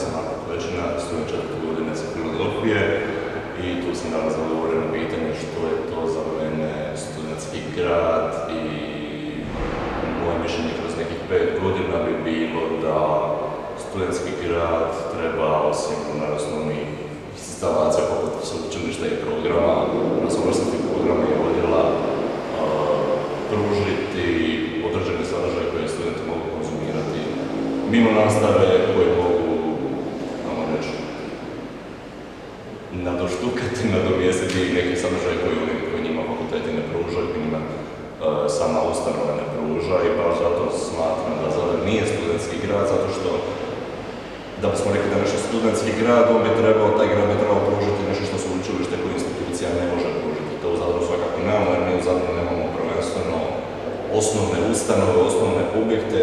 sam Marko Klečina, student 4. godine sa Filozofije i tu sam danas odgovorio na pitanje što je to za mene studentski grad i moje mišljenje kroz nekih 5 godina bi bilo da studentski grad treba, osim osnovnih instalacija poput sveučilišta i programa, raznovrsnih programa i odjela, pružiti određene sadržaje koje studenti mogu konzumirati mimo nastave, koje mogu, nadoštukati, nadomjestiti neke sadržaje koje njima fakulteti ne pružaju, koje njima sama ustanova ne pruža i baš zato smatram da Zadar nije studentski grad, zato što da bismo rekli da nešto studentski grad, taj grad bi trebao pružiti nešto što sveučilište koje institucija ne može pružiti. To u Zadru svakako nemamo, jer mi u Zadru nemamo prvenstveno osnovne ustanove, osnovne objekte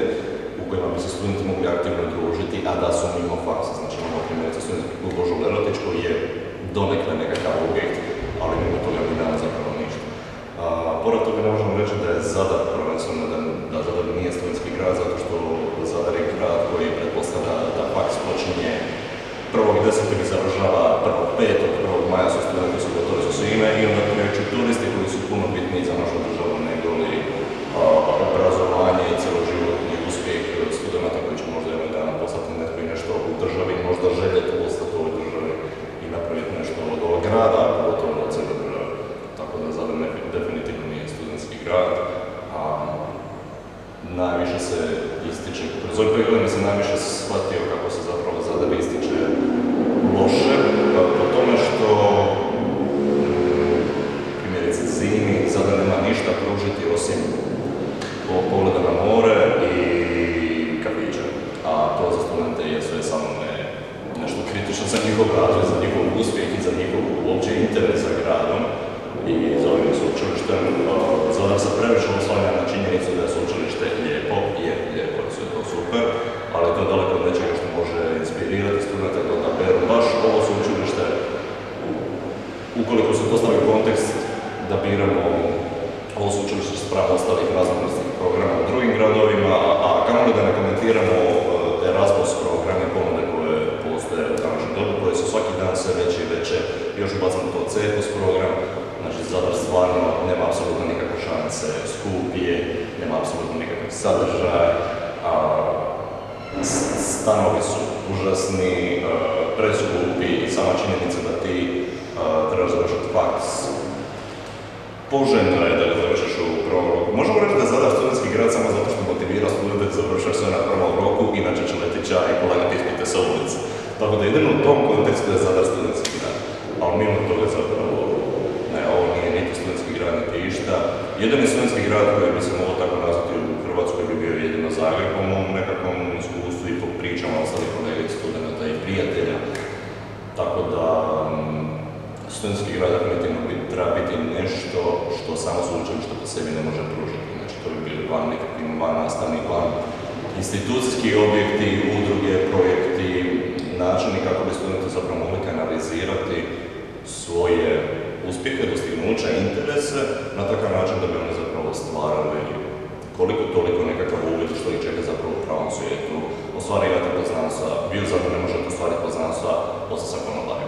u kojima bi se studenti mogli aktivno družiti, a da su mimo faksa. Znači imamo primjerice studentski klub Božo Lerotić koji je donekle nekakav objekt, ali mimo toga mi nema zapravo ništa. Pored toga ne možemo reći da je Zadar prvenstveno, da Zadar nije studentski grad, zato što Zadar je grad koji pretpostavlja da faks počinje 1.10. i završava 1.5. 1. maja su studenti su gotovi sa svime i onda kreću turisti koji su puno bitniji za našu državu nego li obrazovanje i celoživotni uspjeh studenta koji će možda jednog dana postati netko i nešto u državi, možda željeti ostati u ovoj državi i napraviti nešto od ovog grada, a pogotovo od sebe države. Tako da Zadar definitivno nije studentski grad. Najviše se ističe, kroz ovih 5 godina se najviše shvatio kako se zapravo Zadar ističe loše, po tome što primjerice zimi Zadar nema ništa pružiti osim pogleda na more i kafića, a to za studente je sve samo nešto kritično za njihov razvoj, za njihov uspjeh i za njihov uopće interes za gradom i za ovim sveučilištem. Zadar se previše oslanja na činjenicu da je sveučilište lijepo, lijepo, sve to super, ali to je daleko od nečega što može inspirirati studente da odaberu baš ovo sveučilište, ukoliko se to stavi u kontekst da biramo ovo sveučilište spram ostalih raznovrsnih programa u drugim gradovima, a kamoli da ne komentiramo Erasmus programe ponude koje postoje u današnjem dobu, koje su svaki dan sve veće i veće, još ubacamo to CEPUS program. Znači Zadar stvarno nema apsolutno nikakve šanse, skup je, nema apsolutno nikakvih sadržaja, stanovi su užasni, preskupi i sama činjenica da ti trebaš završiti faks. Poželjno je da ga završiš u prvom roku. Možemo reći da je Zadar studentski grad samo zato što motivira studente da završaš sve na prvom roku, inače će letića i polagati ispite sa ulice. Tako da jedino u tom kontekstu je Zadar studentski grad, ali mimo toga zapravo ovo nije niti studentski grad, niti išta. Jedini studentski grad koji bi se mogao tako nazvati u Hrvatskoj bi bio jedino Zagreb po mom nekakvom iskustvu i po pričama ostalih kolega i studenta i prijatelja. Tako da studentski grad definitivno treba biti nešto što samo sveučilište po sebi ne može pružiti. Znači to bi bili van nastavni plan, institucijski objekti, udruge, projekti, načini kako bi studenti zapravo mogli kanalizirati svoje uspjehe, dostignuća, interese na takav način da bi oni zapravo stvarali koliko toliko nekakav uvid što ih čeka zapravo u pravom svijetu, ostvarivati poznanstva. Vi u Zadru ne možete ostvariti poznanstva osim sa konobarima.